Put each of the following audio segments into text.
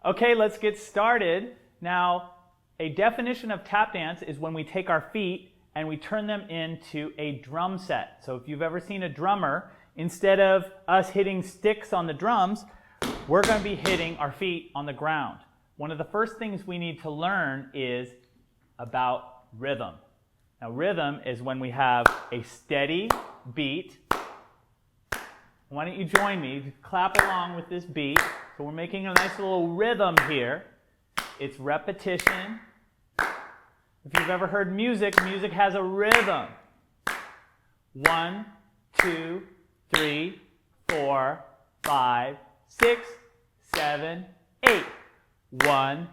Okay, let's get started. Now, a definition of tap dance is when we take our feet and we turn them into a drum set. So if you've ever seen a drummer, instead of us hitting sticks on the drums, we're going to be hitting our feet on the ground. One of the first things we need to learn is about rhythm. Now, rhythm is when we have a steady beat. Why don't you join me? Clap along with this beat. So we're making a nice little rhythm here. It's repetition. If you've ever heard music, music has a rhythm. 1, 2, 3, 4, 5, 6, 7, 8. 1,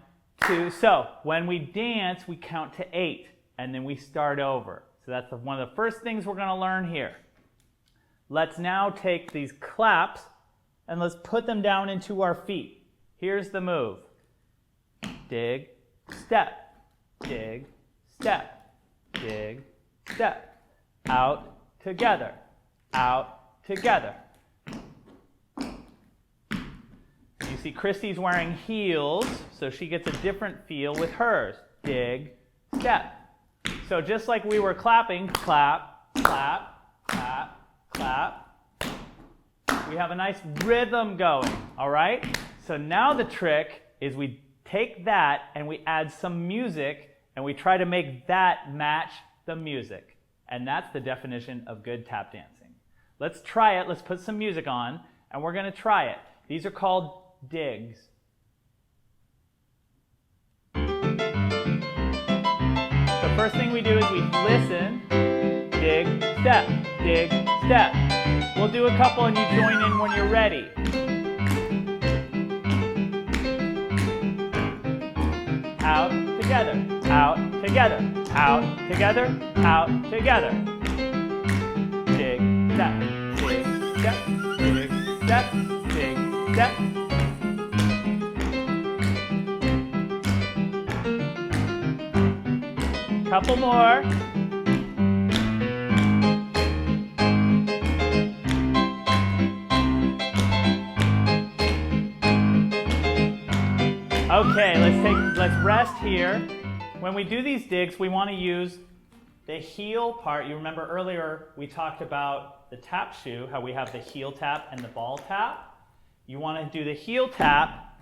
2. So when we dance, we count to 8, and then we start over. So that's one of the first things we're going to learn here. Let's now take these claps and let's put them down into our feet. Here's the move. Dig, step, dig, step, dig, step. Out, together, out, together. You see Christy's wearing heels, so she gets a different feel with hers. Dig, step. So just like we were clapping, clap, clap, clap, clap. We have a nice rhythm going, all right? So now the trick is we take that and we add some music and we try to make that match the music. And that's the definition of good tap dancing. Let's try it. Let's put some music on and we're going to try it. These are called digs. The first thing we do is we listen, dig, step, dig, step. We'll do a couple and you join in when you're ready. Out, together, out, together, out, together, out, together. Dig, step, dig, step, dig, step, dig, step. Couple more. Okay, let's rest here. When we do these digs, we want to use the heel part. You remember earlier we talked about the tap shoe, how we have the heel tap and the ball tap. You want to do the heel tap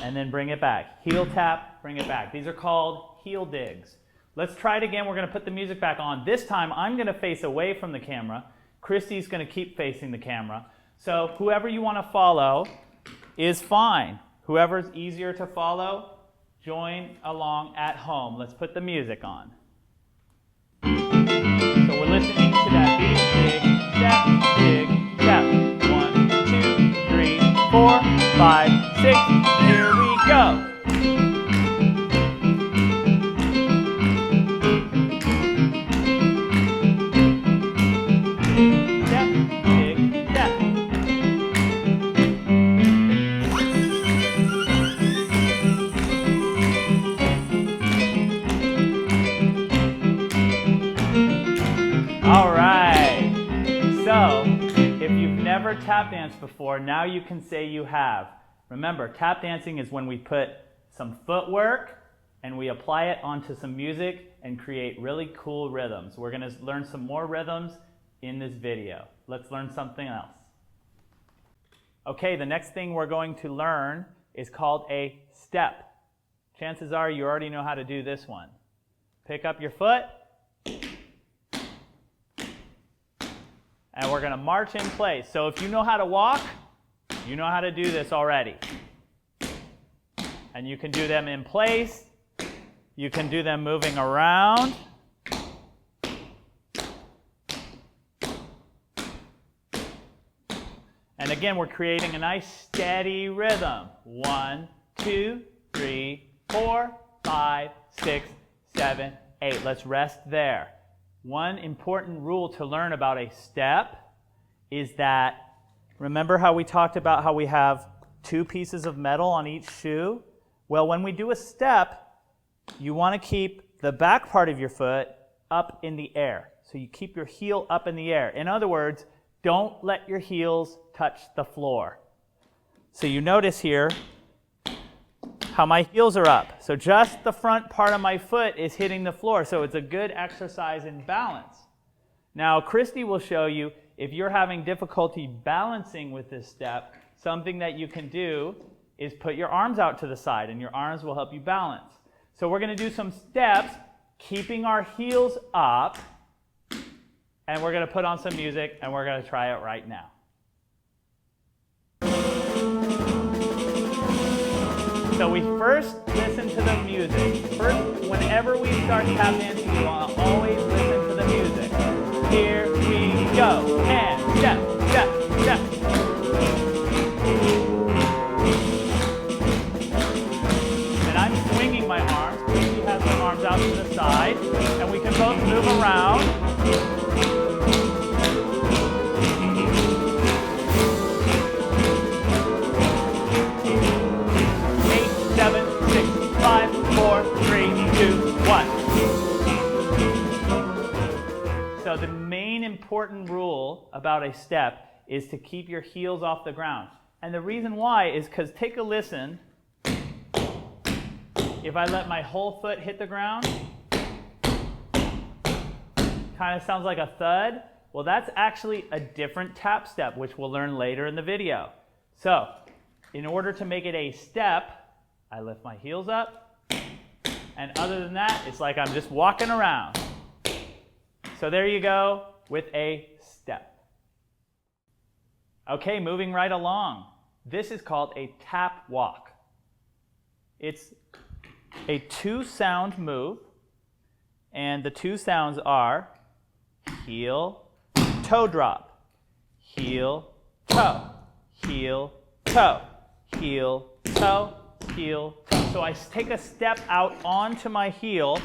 and then bring it back. Heel tap, bring it back. These are called heel digs. Let's try it again. We're going to put the music back on. This time I'm going to face away from the camera. Christy's going to keep facing the camera. So whoever you want to follow is fine. Whoever's easier to follow, join along at home. Let's put the music on. So we're listening to that beat. Dig, step, dig, step. 1, 2, 3, 4, 5, 6. Here we go. All right, so if you've never tap danced before, now you can say you have. Remember, tap dancing is when we put some footwork and we apply it onto some music and create really cool rhythms. We're going to learn some more rhythms in this video. Let's learn something else. Okay, the next thing we're going to learn is called a step. Chances are you already know how to do this one. Pick up your foot. And we're going to march in place. So if you know how to walk, you know how to do this already. And you can do them in place. You can do them moving around. And again, we're creating a nice steady rhythm. 1, 2, 3, 4, 5, 6, 7, 8. Let's rest there. One important rule to learn about a step is that, remember how we talked about how we have 2 pieces of metal on each shoe? Well, when we do a step, you want to keep the back part of your foot up in the air. So you keep your heel up in the air. In other words, don't let your heels touch the floor. So you notice here, how my heels are up. So just the front part of my foot is hitting the floor. So it's a good exercise in balance. Now, Christy will show you if you're having difficulty balancing with this step, something that you can do is put your arms out to the side, and your arms will help you balance. So we're going to do some steps, keeping our heels up, and we're going to put on some music, and we're going to try it right now. So we first listen to the music. First, whenever we start tap dancing, you want to always listen to the music. Here we go, and step, step, step. And I'm swinging my arms. Christy has her arms out to the side, and we can both move around. 4, 3, 2, 1. So the main important rule about a step is to keep your heels off the ground. And the reason why is because take a listen. If I let my whole foot hit the ground, kind of sounds like a thud. Well, that's actually a different tap step, which we'll learn later in the video. So, in order to make it a step, I lift my heels up. And other than that, it's like I'm just walking around. So there you go with a step. Okay, moving right along. This is called a tap walk. It's a 2-sound move, and the 2 sounds are heel, toe drop, heel, toe, heel, toe, heel, toe, heel, toe. So I take a step out onto my heel,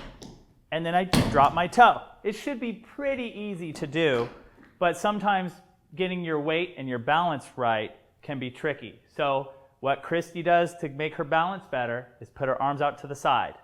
and then I drop my toe. It should be pretty easy to do, but sometimes getting your weight and your balance right can be tricky. So what Christy does to make her balance better is put her arms out to the side.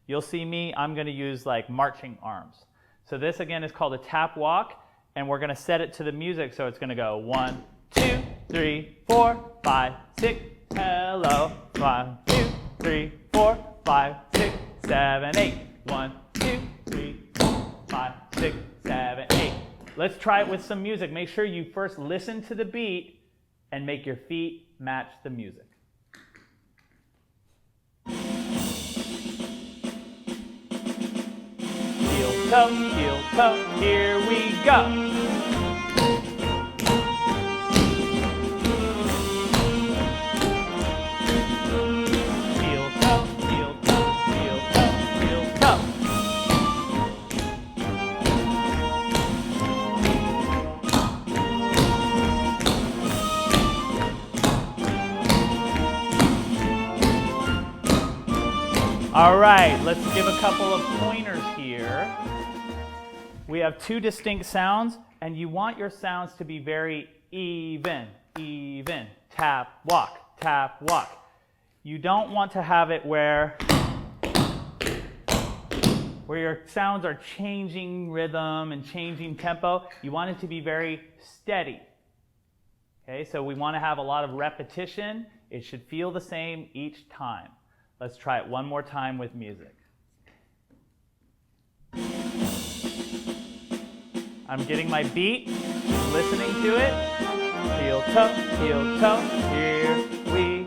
You'll see me, I'm going to use like marching arms. So this again is called a tap walk, and we're going to set it to the music. So it's going to go 1, 2, 3, 4, 5, 6, hello, 1, 2, 3, 4, 5, 6, 7, 8. 1, 2, 3, 4, 5, 6, 7, 8. Let's try it with some music. Make sure you first listen to the beat and make your feet match the music. Heel, toe, here we go. All right, let's give a couple of pointers here. We have 2 distinct sounds, and you want your sounds to be very even, even. Tap, walk. You don't want to have it where your sounds are changing rhythm and changing tempo. You want it to be very steady. Okay, so we want to have a lot of repetition. It should feel the same each time. Let's try it one more time with music. I'm getting my beat, listening to it. Heel, toe, here we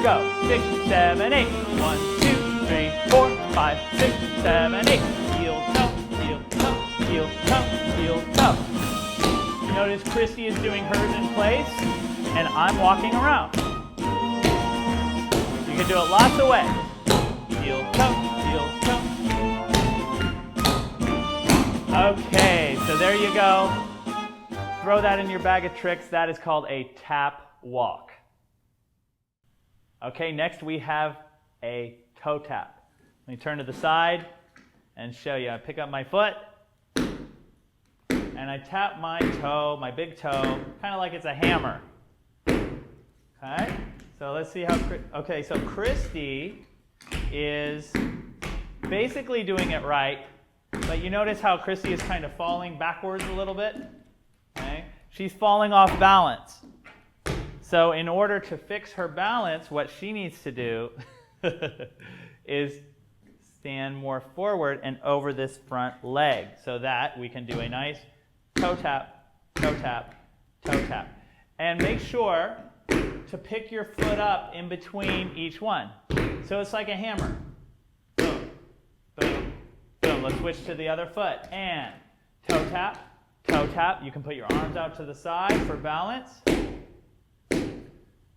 go. 6, 7, 8. 1, 2, 3, 4, 5, 6, 7, 8. Heel, toe, heel, toe, heel, toe, heel, toe. You notice Christy is doing hers in place, and I'm walking around. You can do it lots of ways. Heel, toe, heel, toe. Okay, so there you go. Throw that in your bag of tricks. That is called a tap walk. Okay, next we have a toe tap. Let me turn to the side and show you. I pick up my foot and I tap my toe, my big toe, kind of like it's a hammer. Okay, so let's see how, okay, so Christy is basically doing it right, but you notice how Christy is kind of falling backwards a little bit? Okay? She's falling off balance. So in order to fix her balance, what she needs to do is stand more forward and over this front leg so that we can do a nice toe tap, toe tap, toe tap. And make sure to pick your foot up in between each one. So it's like a hammer. Boom, boom, boom. Let's switch to the other foot. And toe tap, toe tap. You can put your arms out to the side for balance.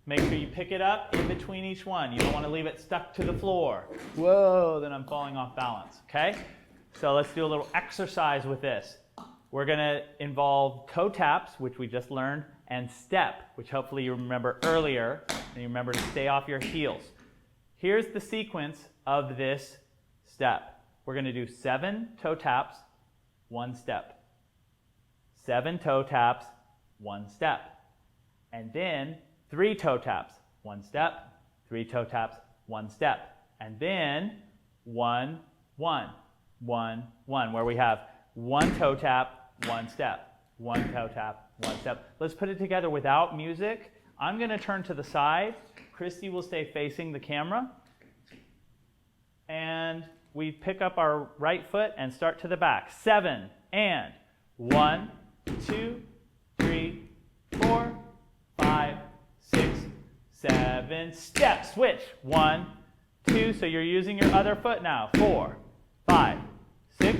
Make sure you pick it up in between each one. You don't want to leave it stuck to the floor. Whoa, then I'm falling off balance, okay? So let's do a little exercise with this. We're going to involve toe taps, which we just learned, and step, which hopefully you remember earlier, and you remember to stay off your heels. Here's the sequence of this step. We're going to do 7 toe taps, 1 step. 7 toe taps, 1 step. And then 3 toe taps, 1 step, 3 toe taps, 1 step. And then 1, 1, 1, 1, where we have 1 toe tap, 1 step, 1 toe tap, 1 step. Let's put it together without music. I'm going to turn to the side. Christy will stay facing the camera. And we pick up our right foot and start to the back. 7 and 1, 2, 3, 4, 5, 6, 7. Step, switch. 1, 2. So you're using your other foot now. 4, 5, 6,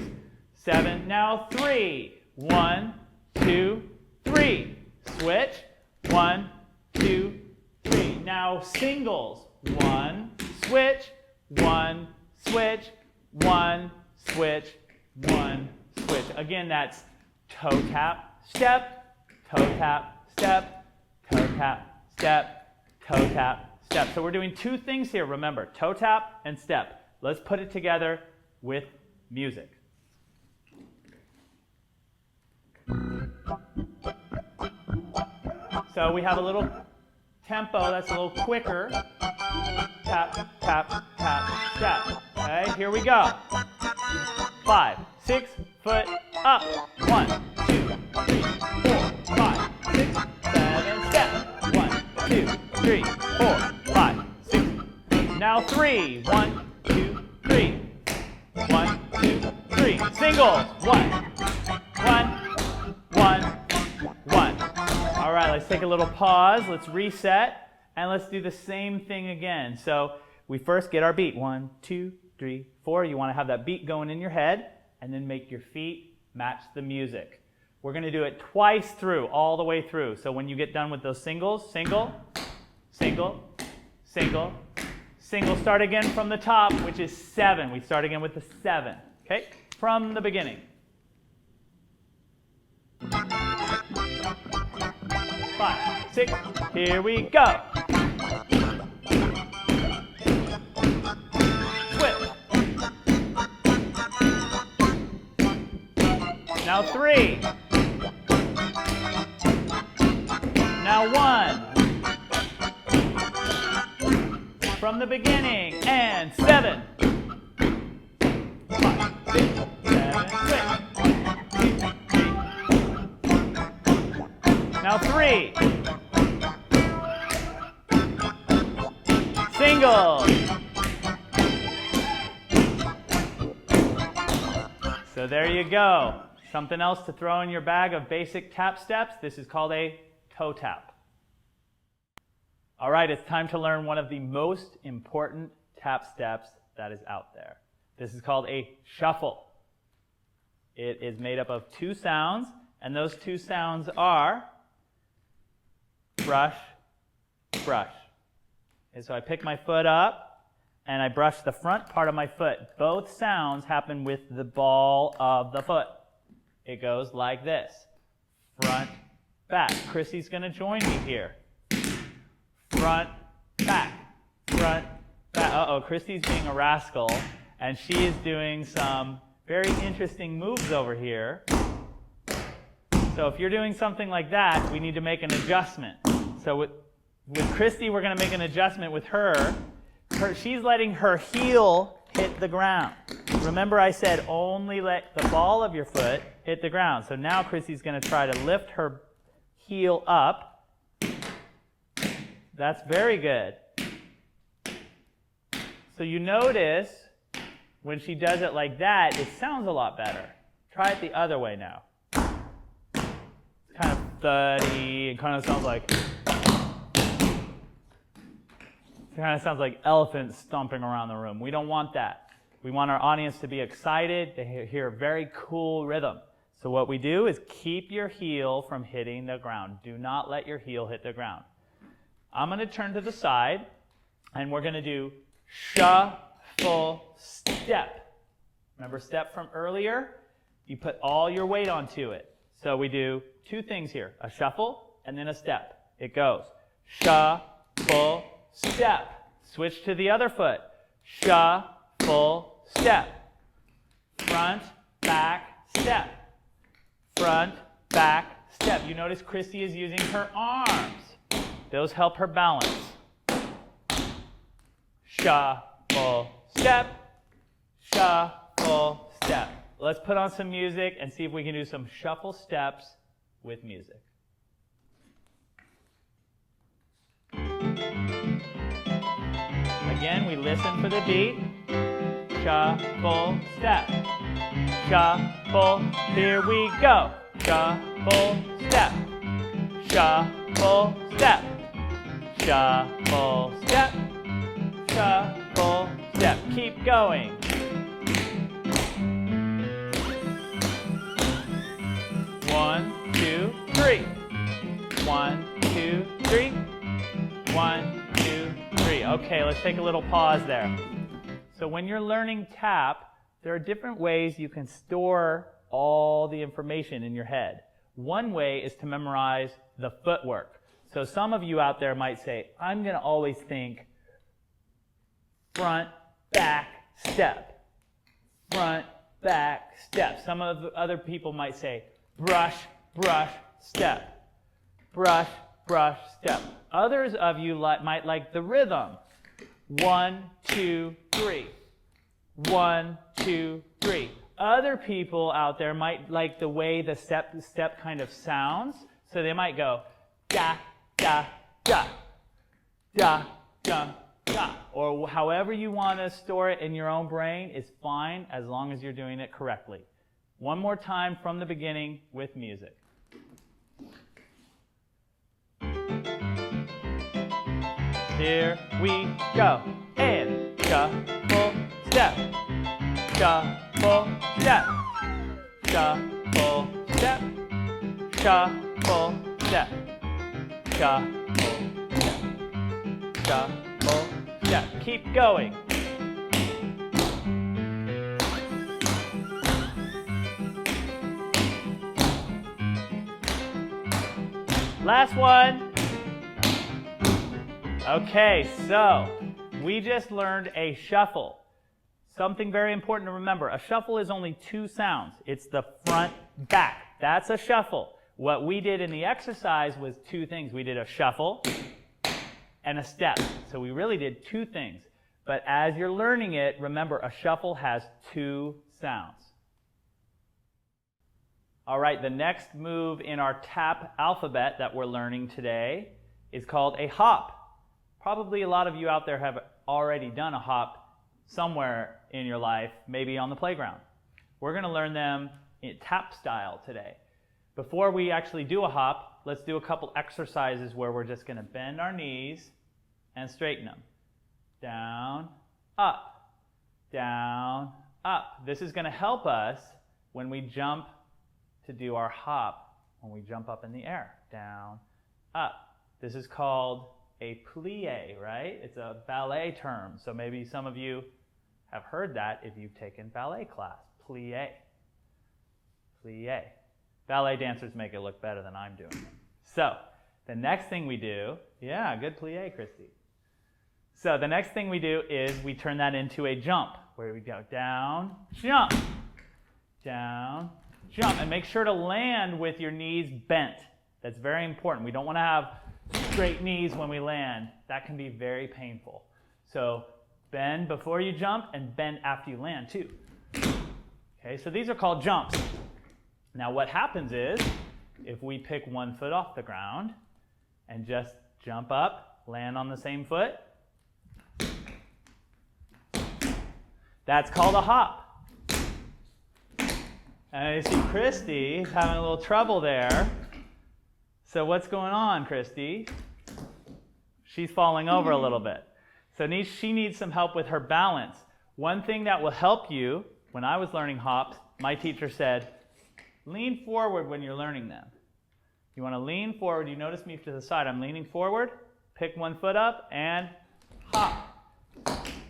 7. Now 3. 1, 2, 3. Switch. 1, 2, 3. Now singles. 1, switch. 1, switch. 1, switch. 1, switch. Again, that's toe tap, step, toe tap, step, toe tap, step, toe tap, step. So we're doing 2 things here, remember, toe tap and step. Let's put it together with music. So we have a little tempo that's a little quicker. Tap, tap, tap, step. Okay, here we go. 5, 6, foot up. 1, 2, 3, 4, 5, 6, 7, step. 1, 2, 3, 4, 5, 6. Now 3. 1, 2, 3. 1, 2, 3. Singles. 1, 1, 1, 1. All right, let's take a little pause. Let's reset. And let's do the same thing again. So we first get our beat. 1, 2, 3, 4. You want to have that beat going in your head. And then make your feet match the music. We're going to do it twice through, all the way through. So when you get done with those singles, single, single, single, single. Start again from the top, which is 7. We start again with the 7. Okay? From the beginning. 5, 6, here we go. Switch. Now 3. Now 1. From the beginning. And 7. 5, 6, 7, switch. 2, 3. Now 3. Single. So there you go. Something else to throw in your bag of basic tap steps. This is called a toe tap. All right, it's time to learn one of the most important tap steps that is out there. This is called a shuffle. It is made up of 2 sounds, and those 2 sounds are brush, brush. And so I pick my foot up, and I brush the front part of my foot. Both sounds happen with the ball of the foot. It goes like this. Front, back. Chrissy's going to join me here. Front, back. Front, back. Uh-oh, Chrissy's being a rascal, and she is doing some very interesting moves over here. So if you're doing something like that, we need to make an adjustment. So with Christy, we're going to make an adjustment with her. She's letting her heel hit the ground. Remember I said only let the ball of your foot hit the ground. So now Chrissy's going to try to lift her heel up. That's very good. So you notice when she does it like that, it sounds a lot better. Try it the other way now. It's kind of thuddy. It kind of sounds like elephants stomping around the room. We don't want that. We want our audience to be excited, to hear a very cool rhythm. So what we do is keep your heel from hitting the ground. Do not let your heel hit the ground. I'm going to turn to the side, and we're going to do shuffle step. Remember step from earlier? You put all your weight onto it. So we do two things here, a shuffle and then a step. It goes shuffle, step. Switch to the other foot. Shuffle, step. Front, back, step. Front, back, step. You notice Christy is using her arms. Those help her balance. Shuffle, step. Shuffle, step. Let's put on some music and see if we can do some shuffle steps with music. Again, we listen for the beat. Shuffle, step. Shuffle, here we go. Shuffle, step. Shuffle, step. Shuffle, step. Shuffle, step. Keep going. One, two, three. 1, 2, 3. 1, 2, 3. Okay, let's take a little pause there. So when you're learning tap, there are different ways you can store all the information in your head. One way is to memorize the footwork. So some of you out there might say, I'm going to always think front, back, step. Front, back, step. Some of the other people might say brush, brush, step. Brush, brush, step. Others of you might like the rhythm. 1, 2, 3. 1, 2, 3. Other people out there might like the way the step kind of sounds. So they might go da, da, da, da, da, da. Or however you want to store it in your own brain is fine as long as you're doing it correctly. One more time from the beginning with music. Here we go. And shuffle, step. Shuffle, step. Shuffle, step. Shuffle, step. Shuffle, step. Shuffle, step. Keep going. Last one. Okay, so we just learned a shuffle. Something very important to remember. A shuffle is only two sounds. It's the front, back. That's a shuffle. What we did in the exercise was two things. We did a shuffle and a step. So we really did two things. But as you're learning it, remember a shuffle has two sounds. All right, the next move in our tap alphabet that we're learning today is called a hop. Probably a lot of you out there have already done a hop somewhere in your life, maybe on the playground. We're going to learn them in tap style today. Before we actually do a hop, let's do a couple exercises where we're just going to bend our knees and straighten them. Down, up, down, up. This is going to help us when we jump to do our hop, when we jump up in the air. Down, up. This is called a plie, right? It's a ballet term. So maybe some of you have heard that if you've taken ballet class. Plie. Plie. Ballet dancers make it look better than I'm doing it. So the next thing we do, yeah, good plie, Christy. So the next thing we do is we turn that into a jump, where we go down, jump, down, jump. And make sure to land with your knees bent. That's very important. We don't want to have straight knees when we land. That can be very painful. So bend before you jump and bend after you land too. Okay, so these are called jumps. Now what happens is, if we pick one foot off the ground and just jump up, land on the same foot, That's called a hop. And you see Christy is having a little trouble there. So what's going on, Christy? She's falling over a little bit. So she needs some help with her balance. One thing that will help you, when I was learning hops, my teacher said, lean forward when you're learning them. You want to lean forward. You notice me to the side. I'm leaning forward. Pick one foot up and hop.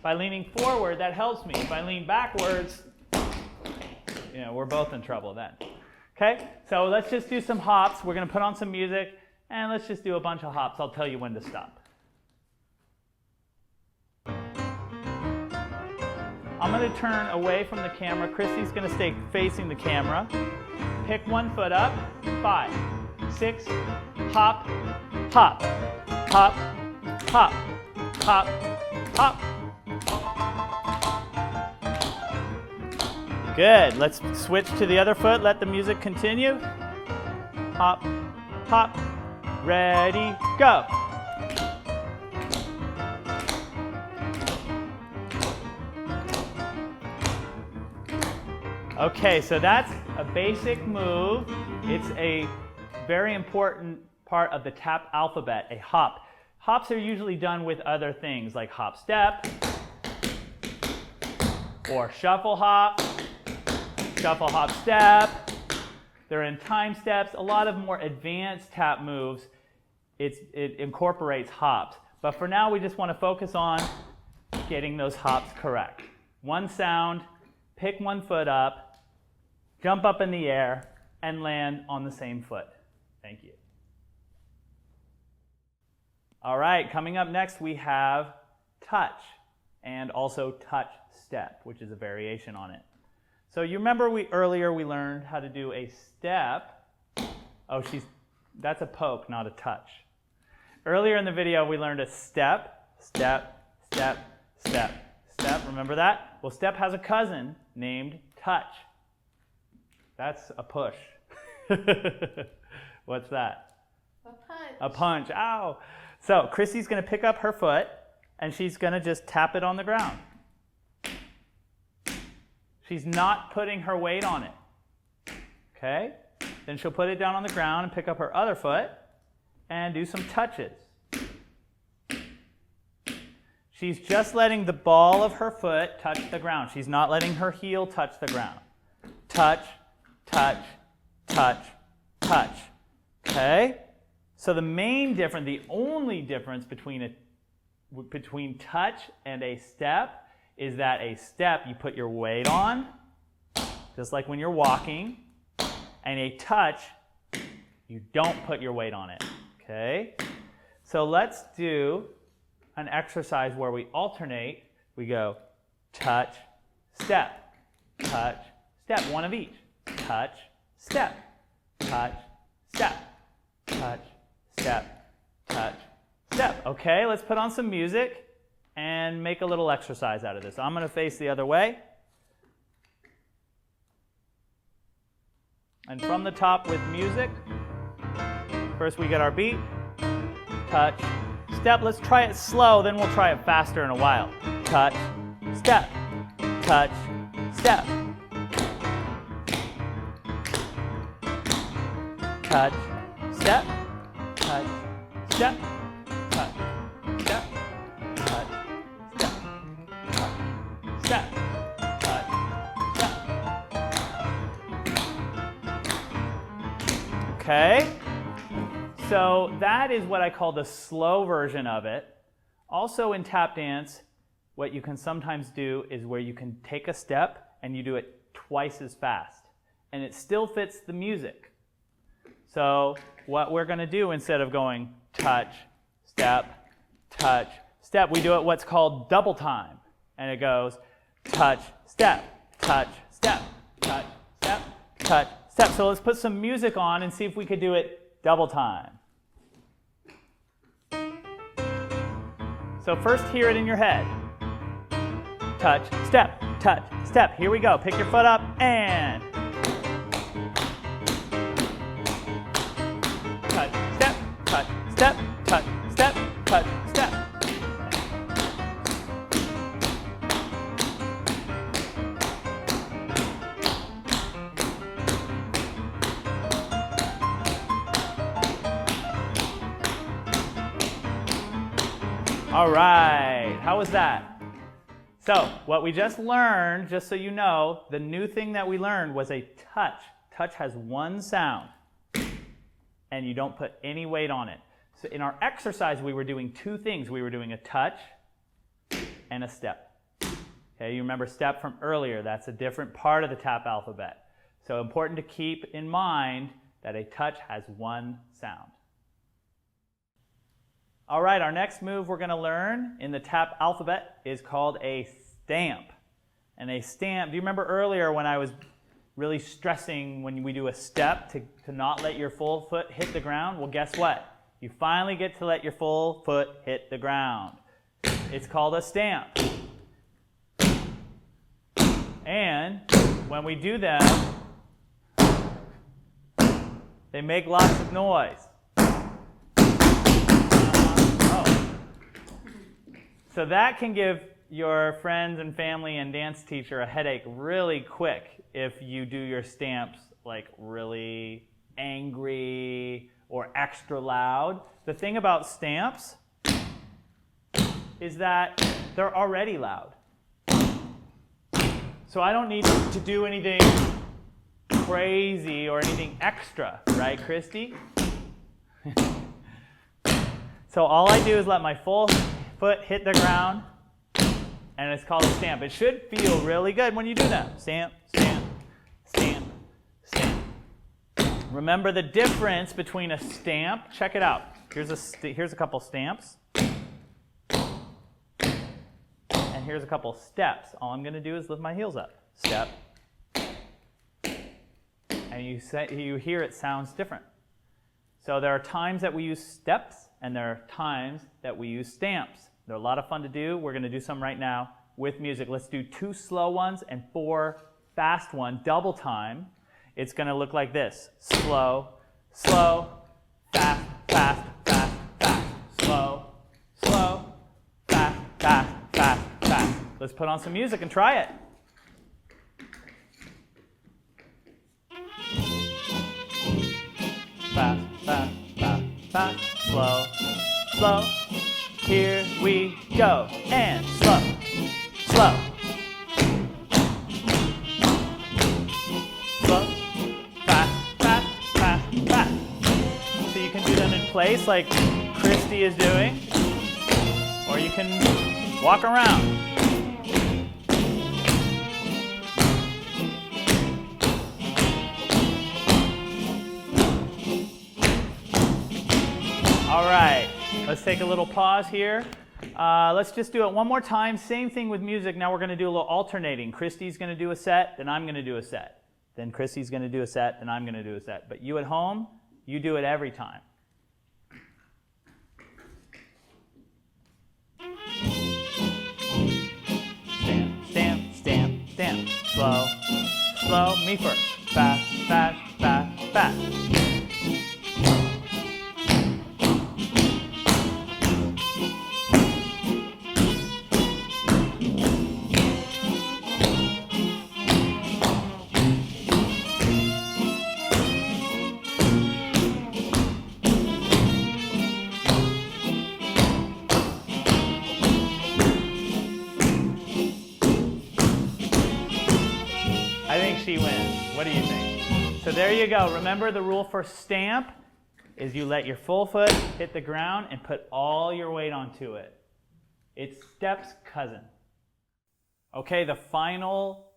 By leaning forward, that helps me. If I lean backwards, we're both in trouble then. Okay, so let's just do some hops. We're going to put on some music, and let's just do a bunch of hops. I'll tell you when to stop. I'm going to turn away from the camera. Christy's going to stay facing the camera. Pick one foot up. 5, 6, hop, hop, hop, hop, hop, hop. Good. Let's switch to the other foot. Let the music continue. Hop, hop. Ready, go. Okay, so that's a basic move. It's a very important part of the tap alphabet, a hop. Hops are usually done with other things like hop step or shuffle hop step. They're in time steps. A lot of more advanced tap moves, it incorporates hops. But for now, we just want to focus on getting those hops correct. One sound, pick one foot up, jump up in the air, and land on the same foot. Thank you. All right, coming up next, we have touch and also touch step, which is a variation on it. So you remember earlier we learned how to do a step. Oh, that's a poke, not a touch. Earlier in the video, we learned a step, step, step, step, step. Remember that? Well, step has a cousin named touch. That's a push. What's that? A punch. A punch. Ow. So Chrissy's going to pick up her foot, and she's going to just tap it on the ground. She's not putting her weight on it. Okay? Then she'll put it down on the ground and pick up her other foot and do some touches. She's just letting the ball of her foot touch the ground. She's not letting her heel touch the ground. Touch, touch, touch, touch. Okay? So the main difference, the only difference between touch and a step is that a step you put your weight on, just like when you're walking, and a touch, you don't put your weight on it. Okay? So let's do an exercise where we alternate. We go touch, step, touch, step, one of each. Touch, step, touch, step, touch, step, touch, step. Okay, let's put on some music and make a little exercise out of this. I'm going to face the other way. And from the top with music, first we get our beat. Touch, step. Let's try it slow, then we'll try it faster in a while. Touch, step, touch, step. Touch, step, touch, step, touch, step, touch, step, touch, step, touch, step. Okay, so that is what I call the slow version of it. Also in tap dance, what you can sometimes do is where you can take a step and you do it twice as fast, and it still fits the music. So what we're going to do, instead of going touch, step, we do it what's called double time. And it goes touch, step, touch, step, touch, step, touch, step. So let's put some music on and see if we could do it double time. So first hear it in your head. Touch, step, touch, step. Here we go. Pick your foot up and touch, step, touch, step, touch, step, touch, step. All right, how was that? So what we just learned, just so you know, the new thing that we learned was a touch. Touch has one sound, and you don't put any weight on it. So in our exercise, we were doing two things. We were doing a touch and a step. Okay, you remember step from earlier. That's a different part of the tap alphabet. So important to keep in mind that a touch has one sound. All right, our next move we're going to learn in the tap alphabet is called a stamp. And a stamp, do you remember earlier when I was really stressing when we do a step to not let your full foot hit the ground? Well, guess what? You finally get to let your full foot hit the ground. It's called a stamp. And when we do that, they make lots of noise. So that can give your friends and family and dance teacher a headache really quick if you do your stamps like really angry or extra loud. The thing about stamps is that they're already loud. So I don't need to do anything crazy or anything extra, right, Christy? So all I do is let my full foot hit the ground, and it's called a stamp. It should feel really good when you do that. Stamp, stamp, stamp, stamp. Remember the difference between a stamp. Check it out. Here's a couple stamps. And here's a couple steps. All I'm going to do is lift my heels up. Step. And you hear it sounds different. So there are times that we use steps, and there are times that we use stamps. They're a lot of fun to do. We're going to do some right now with music. Let's do 2 slow ones and 4 fast ones, double time. It's going to look like this. Slow, slow, fast, fast, fast, fast. Slow, slow, fast, fast, fast, fast. Let's put on some music and try it. Fast, fast, fast, fast. Slow, slow. Here we go. And slow, slow. Slow, fast, fast, fast, fast. So you can do them in place like Christy is doing, or you can walk around. All right, let's take a little pause here. Let's just do it one more time. Same thing with music. Now we're going to do a little alternating. Christy's going to do a set, then I'm going to do a set. Then Christy's going to do a set, then I'm going to do a set. But you at home, you do it every time. Stamp, stamp, stamp, stamp. Slow, slow. Me first. Fast, fast, fast, fast. She wins. What do you think? So there you go. Remember the rule for stamp is you let your full foot hit the ground and put all your weight onto it. It's step's cousin. Okay, the final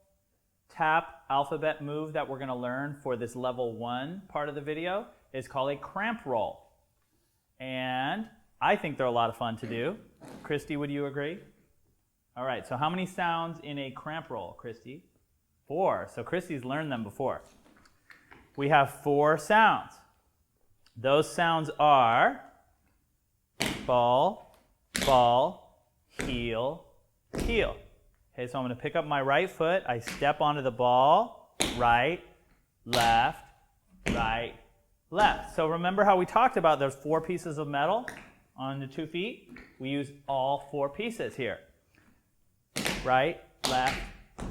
tap alphabet move that we're going to learn for this level 1 part of the video is called a cramp roll. And I think they're a lot of fun to do. Christy, would you agree? All right, so how many sounds in a cramp roll, Christy? 4. So Christy's learned them before. We have 4 sounds. Those sounds are ball, ball, heel, heel. Okay, so I'm going to pick up my right foot. I step onto the ball, right, left, right, left. So remember how we talked about those 4 pieces of metal on the 2 feet? We use all 4 pieces here. Right, left,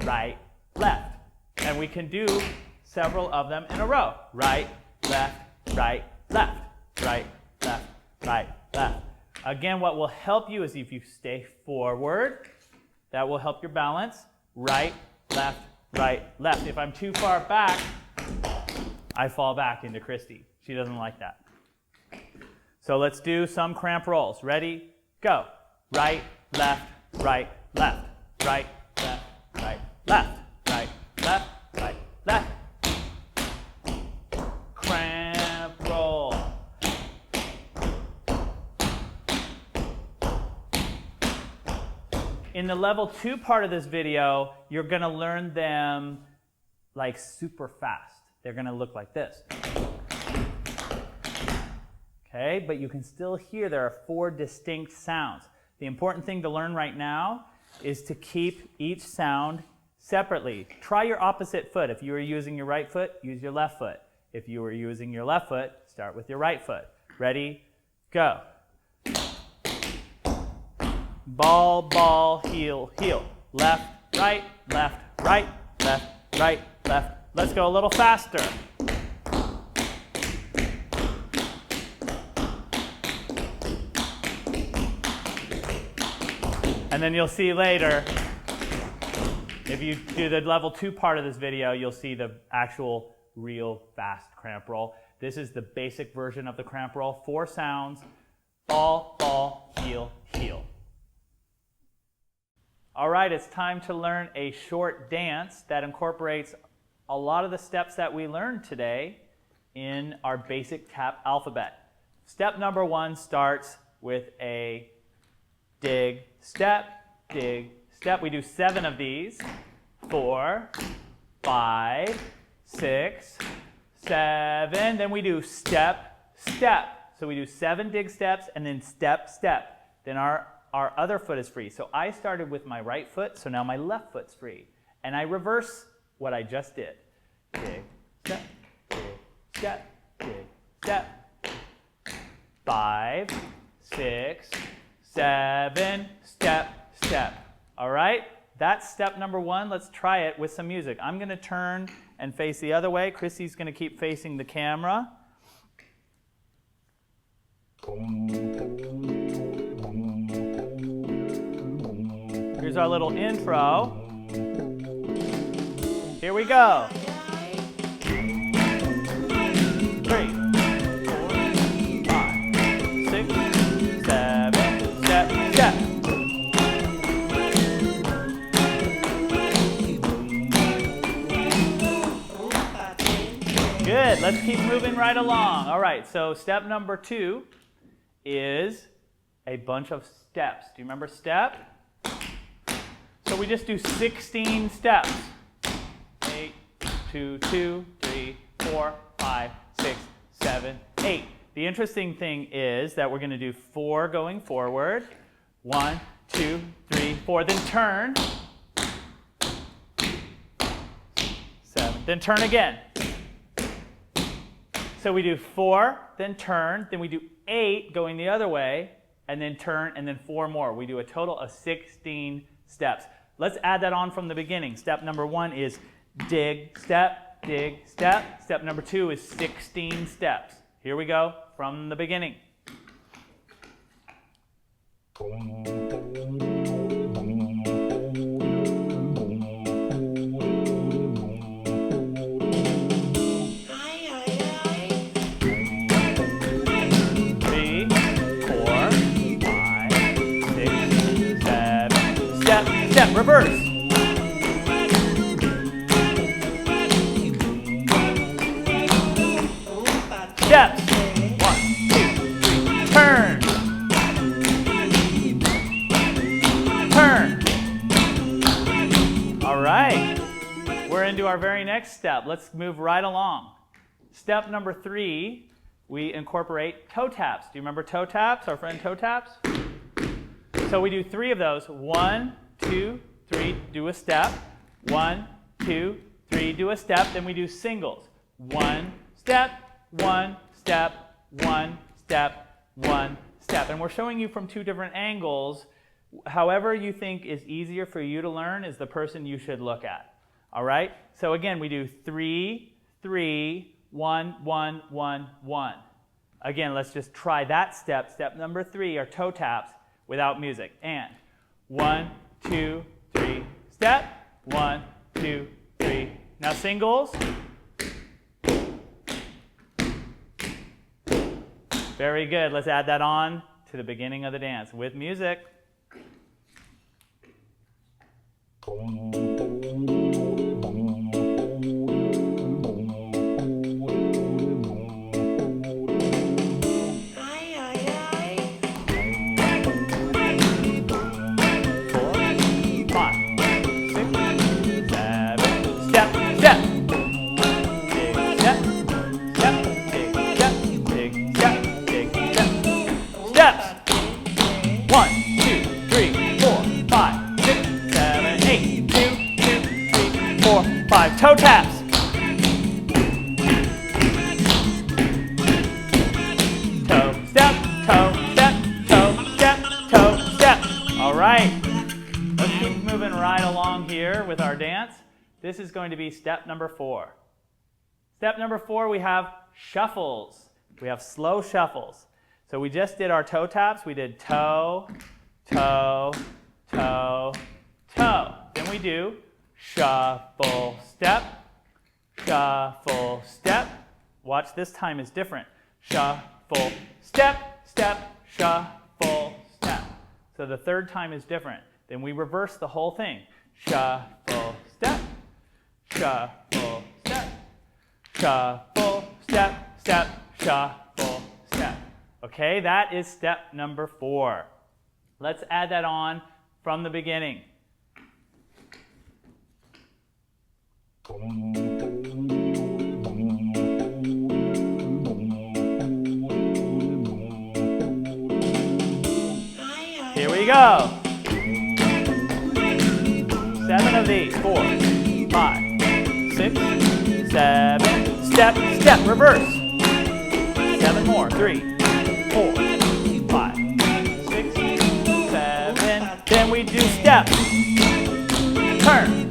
right, left. And we can do several of them in a row. Right, left, right, left. Right, left, right, left. Again, what will help you is if you stay forward, that will help your balance. Right, left, right, left. If I'm too far back, I fall back into Christy. She doesn't like that. So let's do some cramp rolls. Ready? Go. Right, left, right, left, right, left, right, left, right, left, right, left. Cramp roll. In the level 2 part of this video, you're going to learn them like super fast. They're going to look like this. Okay, but you can still hear there are 4 distinct sounds. The important thing to learn right now is to keep each sound separately. Try your opposite foot. If you were using your right foot, use your left foot. If you were using your left foot, start with your right foot. Ready? Go. Ball, ball, heel, heel. Left, right, left, right, left, right, left. Let's go a little faster. And then you'll see later, if you do the level 2 part of this video, you'll see the actual real fast cramp roll. This is the basic version of the cramp roll. 4 sounds, ball, ball, heel, heel. All right, it's time to learn a short dance that incorporates a lot of the steps that we learned today in our basic tap alphabet. Step number 1 starts with a dig, step, dig, step. We do 7 of these. 4, 5, 6, 7. Then we do step, step. So we do 7 dig steps and then step, step. Then our other foot is free. So I started with my right foot, so now my left foot's free. And I reverse what I just did. Dig, step, dig, step, dig, step. 5, 6, 7, step, step. All right? That's step number 1. Let's try it with some music. I'm going to turn and face the other way. Chrissy's going to keep facing the camera. Here's our little intro. Here we go. 3, 4, 5, 6, 7, step, step. Good. Let's keep moving right along. All right, so step number 2 is a bunch of steps. Do you remember step? So we just do 16 steps. 8, 2, 2, 3, 4, 5, 6, 7, 8. The interesting thing is that we're going to do 4 going forward. 1, 2, 3, 4. Then turn. 7. Then turn again. So we do 4, then turn. Then we do 8 going the other way, and then turn, and then 4 more. We do a total of 16 steps. Let's add that on from the beginning. Step number 1 is dig, step, dig, step. Step number 2 is 16 steps. Here we go from the beginning. Step, reverse. Steps. 1, 2, 3. Turn. Turn. All right. We're into our very next step. Let's move right along. Step number 3, we incorporate toe taps. Do you remember toe taps? Our friend toe taps? So we do 3 of those. 1, 2, 3, do a step. 1, 2, 3, do a step. Then we do singles. 1 step, 1 step, 1 step, 1 step. And we're showing you from 2 different angles. However you think is easier for you to learn is the person you should look at. All right? So again, we do 3, 3, 1, 1, 1, 1. Again, let's just try that step. Step number 3 are toe taps without music. And 1, 2, 3, step. 1, 2, 3. Now singles. Very good. Let's add that on to the beginning of the dance with music. Toe taps. Toe, step, toe, step, toe, step, toe, step. All right. Let's keep moving right along here with our dance. This is going to be step number 4. Step number 4, we have shuffles. We have slow shuffles. So we just did our toe taps. We did toe, toe, toe, toe. Then we do shuffle, step, shuffle, step. Watch, this time is different. Shuffle, step, step, shuffle, step. So the third time is different. Then we reverse the whole thing. Shuffle, step, shuffle, step, shuffle, step, step, shuffle, step. Okay, that is step number 4. Let's add that on from the beginning. Here we go. 7 of these. 4, 5, 6, 7. Step, step, reverse. 7 more. 3, 4, 5, 6, 7. Then we do step. Turn.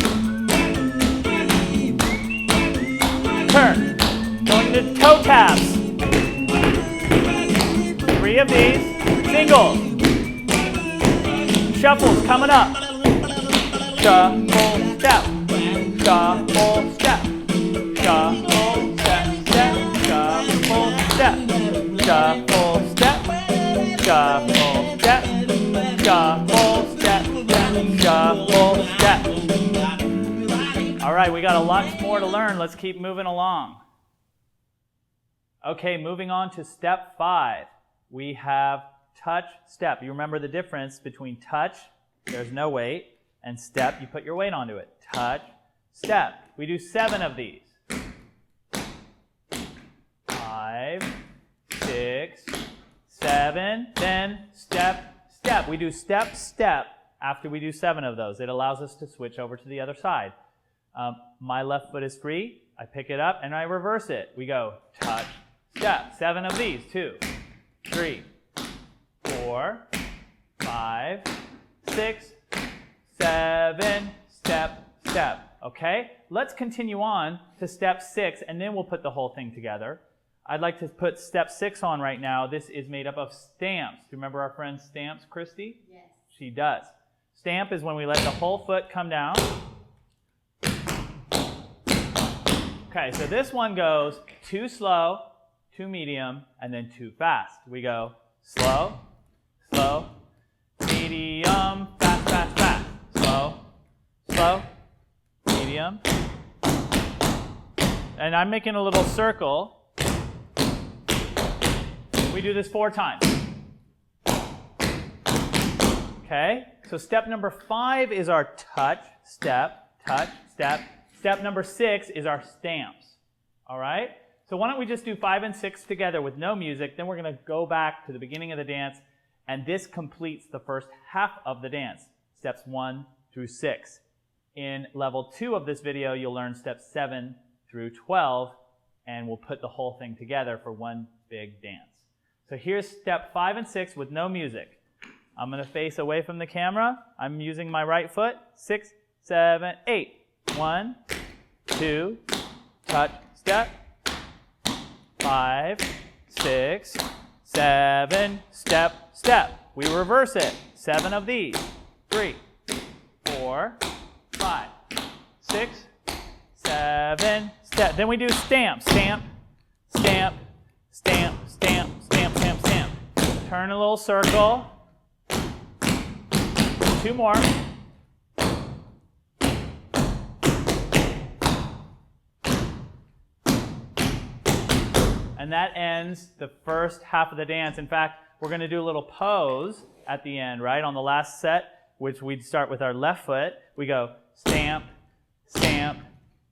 Turn. Going to toe taps. 3 of these. Singles. Shuffles coming up. Shuffle, step. Shuffle, step. Shuffle, step, step. Shuffle, step. Shuffle, step. Shuffle, step. Shuffle, step. Shuffle, step. All right, we got a lot more to learn. Let's keep moving along. Okay, moving on to step 5. We have touch, step. You remember the difference between touch, there's no weight, and step, you put your weight onto it. Touch, step. We do 7 of these. 5, 6, 7, then step, step. We do step, step after we do 7 of those. It allows us to switch over to the other side. My left foot is free. I pick it up and I reverse it. We go touch, step. 7 of these. 2, 3, 4, 5, 6, 7, step, step. Okay? Let's continue on to step 6, and then we'll put the whole thing together. I'd like to put step 6 on right now. This is made up of stamps. Do you remember our friend Stamps, Christy? Yes. She does. Stamp is when we let the whole foot come down. Okay, so this one goes too slow, too medium, and then too fast. We go slow, slow, medium, fast, fast, fast. Slow, slow, medium. And I'm making a little circle. We do this 4 times. Okay, so step number 5 is our touch, step, touch, step. Step number 6 is our stamps. All right? So why don't we just do 5 and 6 together with no music, then we're going to go back to the beginning of the dance, and this completes the first half of the dance, steps 1 through 6. In level 2 of this video, you'll learn steps 7 through 12, and we'll put the whole thing together for one big dance. So here's step 5 and 6 with no music. I'm going to face away from the camera. I'm using my right foot. 6, 7, 8. 1, 2, touch, step. 5, 6, 7, step, step. We reverse it. 7 of these. 3, 4, 5, 6, 7, step. Then we do stamp, stamp, stamp, stamp, stamp, stamp, stamp, stamp. Turn a little circle. 2 more. And that ends the first half of the dance. In fact, we're going to do a little pose at the end, right? On the last set, which we'd start with our left foot. We go stamp, stamp,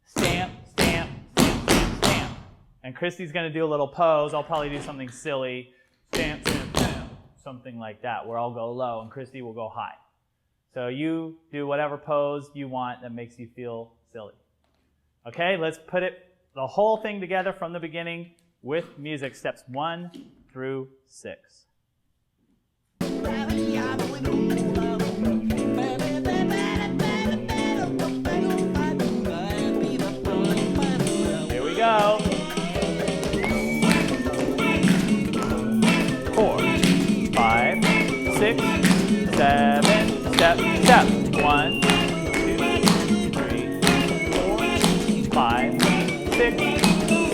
stamp, stamp, stamp, stamp, stamp. And Christy's going to do a little pose. I'll probably do something silly. Stamp, stamp, stamp. Something like that, where I'll go low and Christy will go high. So you do whatever pose you want that makes you feel silly. Okay, let's put the whole thing together from the beginning with music, steps 1 through 6. Here we go. 4, 5, 6, 7, step, step. 1, 2, 3, 4, 5, 6,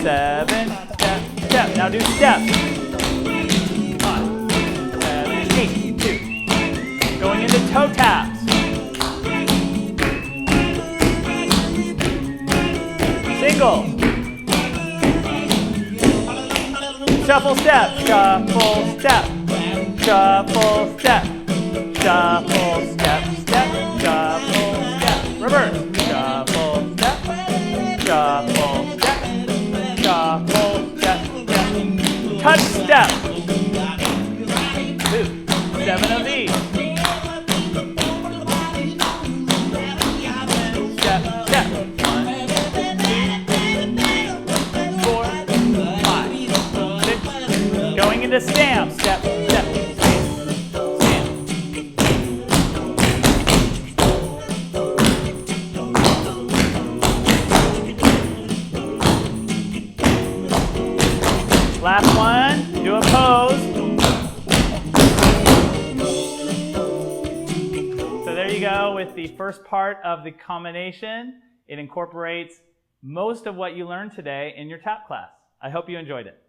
7, step, step. Now do steps. 5, 7, 8, 2. Going into toe taps. Single. Shuffle step. Shuffle step. Shuffle step. Shuffle step. Step. Shuffle step. Reverse. Shuffle step. Shuffle step. Shuffle step. Step. Touch step. 2. 7 of these. Step, step. 1, 2, 4, 5, 6. Going into stamp. Step, step. Last one, do a pose. So there you go with the first part of the combination. It incorporates most of what you learned today in your tap class. I hope you enjoyed it.